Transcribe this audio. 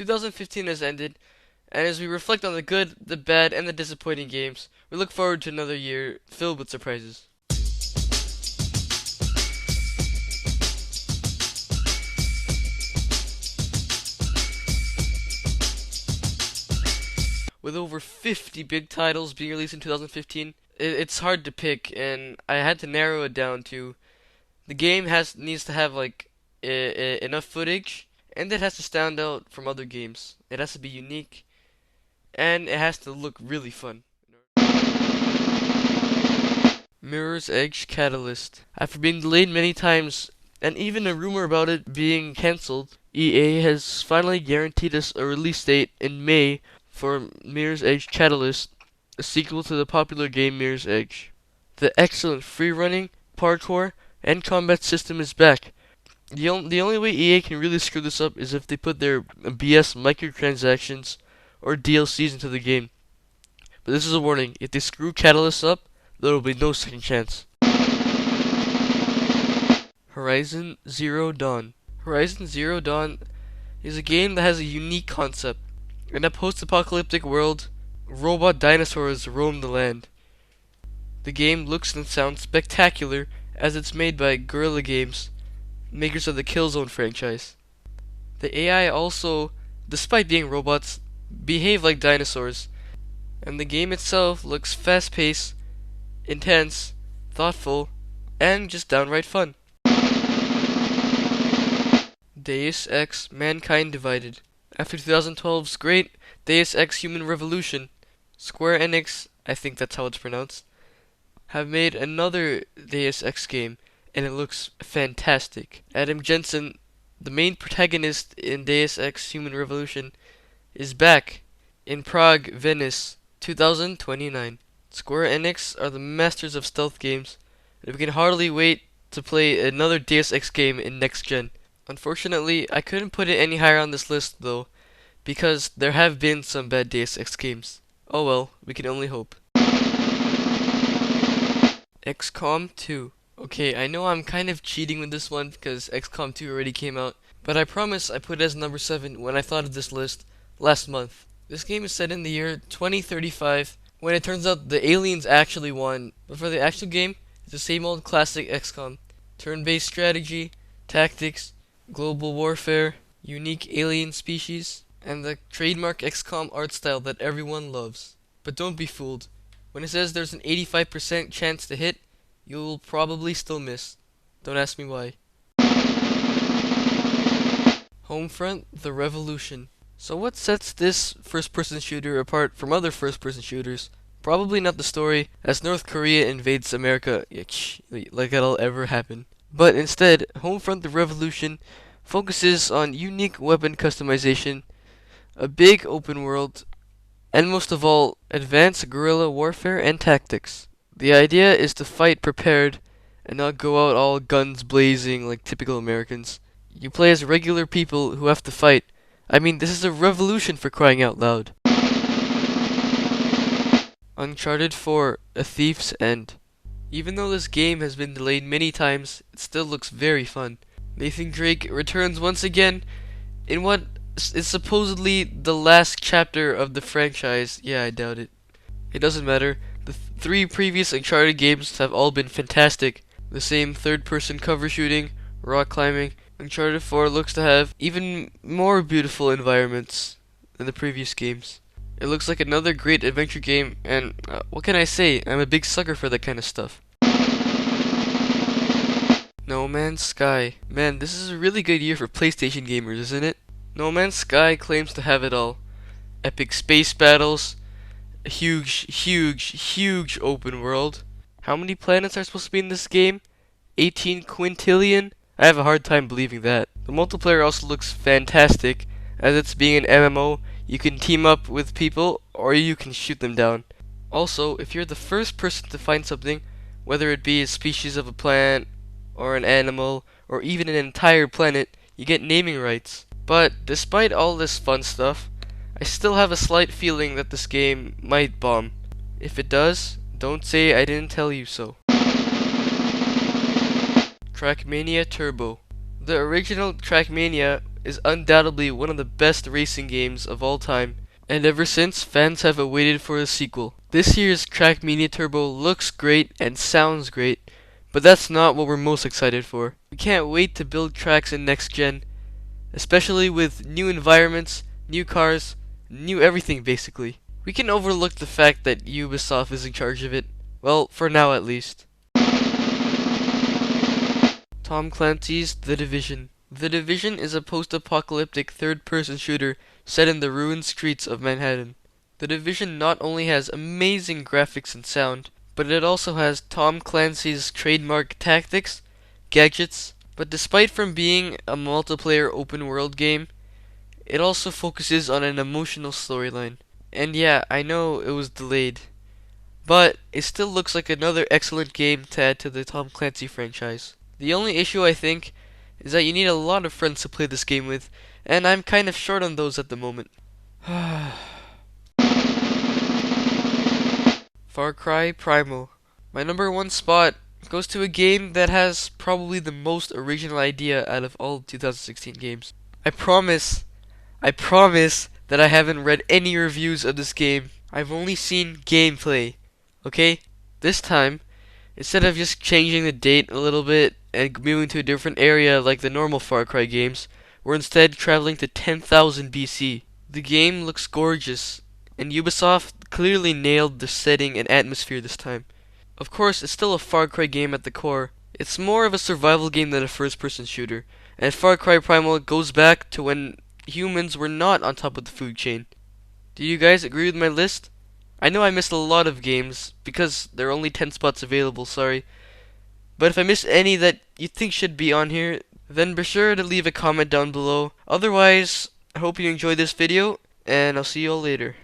2015 has ended, and as we reflect on the good, the bad, and the disappointing games, we look forward to another year filled with surprises. With over 50 big titles being released in 2015, it's hard to pick, and I had to narrow it down to the game needs to have like enough footage, and it has to stand out from other games. It has to be unique, and it has to look really fun. Mirror's Edge Catalyst. After being delayed many times, and even a rumor about it being cancelled, EA has finally guaranteed us a release date in May for Mirror's Edge Catalyst, a sequel to the popular game Mirror's Edge. The excellent free-running, parkour, and combat system is back. The only way EA can really screw this up is if they put their BS microtransactions or DLCs into the game. But this is a warning: if they screw Catalyst up, there will be no second chance. Horizon Zero Dawn. Horizon Zero Dawn is a game that has a unique concept. In a post-apocalyptic world, robot dinosaurs roam the land. The game looks and sounds spectacular as it's made by Guerrilla Games, makers of the Killzone franchise. The AI also, despite being robots, behave like dinosaurs, and the game itself looks fast-paced, intense, thoughtful, and just downright fun. Deus Ex Mankind Divided. After 2012's great Deus Ex Human Revolution, Square Enix, I think that's how it's pronounced, have made another Deus Ex game, and it looks fantastic. Adam Jensen, the main protagonist in Deus Ex Human Revolution, is back in Prague, Venice, 2029. Square Enix are the masters of stealth games, and we can hardly wait to play another Deus Ex game in next gen. Unfortunately, I couldn't put it any higher on this list though, because there have been some bad Deus Ex games. Oh well, we can only hope. XCOM 2. Okay, I know I'm kind of cheating with this one because XCOM 2 already came out, but I promise I put it as number 7 when I thought of this list last month. This game is set in the year 2035, when it turns out the aliens actually won, but for the actual game, it's the same old classic XCOM. Turn-based strategy, tactics, global warfare, unique alien species, and the trademark XCOM art style that everyone loves. But don't be fooled. When it says there's an 85% chance to hit, you'll probably still miss. Don't ask me why. Homefront The Revolution. So what sets this first-person shooter apart from other first-person shooters? Probably not the story, as North Korea invades America, like that'll ever happen. But instead, Homefront The Revolution focuses on unique weapon customization, a big open world, and most of all, advanced guerrilla warfare and tactics. The idea is to fight prepared and not go out all guns blazing like typical Americans. You play as regular people who have to fight. I mean, this is a revolution, for crying out loud. Uncharted 4: A Thief's End. Even though this game has been delayed many times, it still looks very fun. Nathan Drake returns once again in what is supposedly the last chapter of the franchise. Yeah, I doubt it. It doesn't matter. The 3 previous Uncharted games have all been fantastic. The same third-person cover shooting, rock climbing. Uncharted 4 looks to have even more beautiful environments than the previous games. It looks like another great adventure game, and what can I say? I'm a big sucker for that kind of stuff. No Man's Sky. Man, this is a really good year for PlayStation gamers, isn't it? No Man's Sky claims to have it all. Epic space battles, a huge open world. How many planets are supposed to be in this game? 18 quintillion? I have a hard time believing that. The multiplayer also looks fantastic, as it's being an MMO. You can team up with people, or you can shoot them down. Also, if you're the first person to find something, whether it be a species of a plant, or an animal, or even an entire planet, you get naming rights. But despite all this fun stuff, I still have a slight feeling that this game might bomb. If it does, don't say I didn't tell you so. Trackmania Turbo. The original Trackmania is undoubtedly one of the best racing games of all time, and ever since, fans have awaited for a sequel. This year's Trackmania Turbo looks great and sounds great, but that's not what we're most excited for. We can't wait to build tracks in next gen, especially with new environments, new cars, new everything basically. We can overlook the fact that Ubisoft is in charge of it. Well, for now at least. Tom Clancy's The Division. The Division is a post-apocalyptic third-person shooter set in the ruined streets of Manhattan. The Division not only has amazing graphics and sound, but it also has Tom Clancy's trademark tactics, gadgets, but despite from being a multiplayer open-world game, it also focuses on an emotional storyline. And yeah, I know it was delayed, but it still looks like another excellent game to add to the Tom Clancy franchise. The only issue I think is that you need a lot of friends to play this game with, and I'm kind of short on those at the moment. Far Cry Primal. My number one spot goes to a game that has probably the most original idea out of all 2016 games. I promise that I haven't read any reviews of this game. I've only seen gameplay. Okay? This time, instead of just changing the date a little bit and moving to a different area like the normal Far Cry games, we're instead traveling to 10,000 BC. The game looks gorgeous, and Ubisoft clearly nailed the setting and atmosphere this time. Of course, it's still a Far Cry game at the core. It's more of a survival game than a first-person shooter, and Far Cry Primal goes back to when humans were not on top of the food chain. Do you guys agree with my list? I know I missed a lot of games, because there are only 10 spots available, sorry. But if I missed any that you think should be on here, then be sure to leave a comment down below. Otherwise, I hope you enjoyed this video, and I'll see you all later.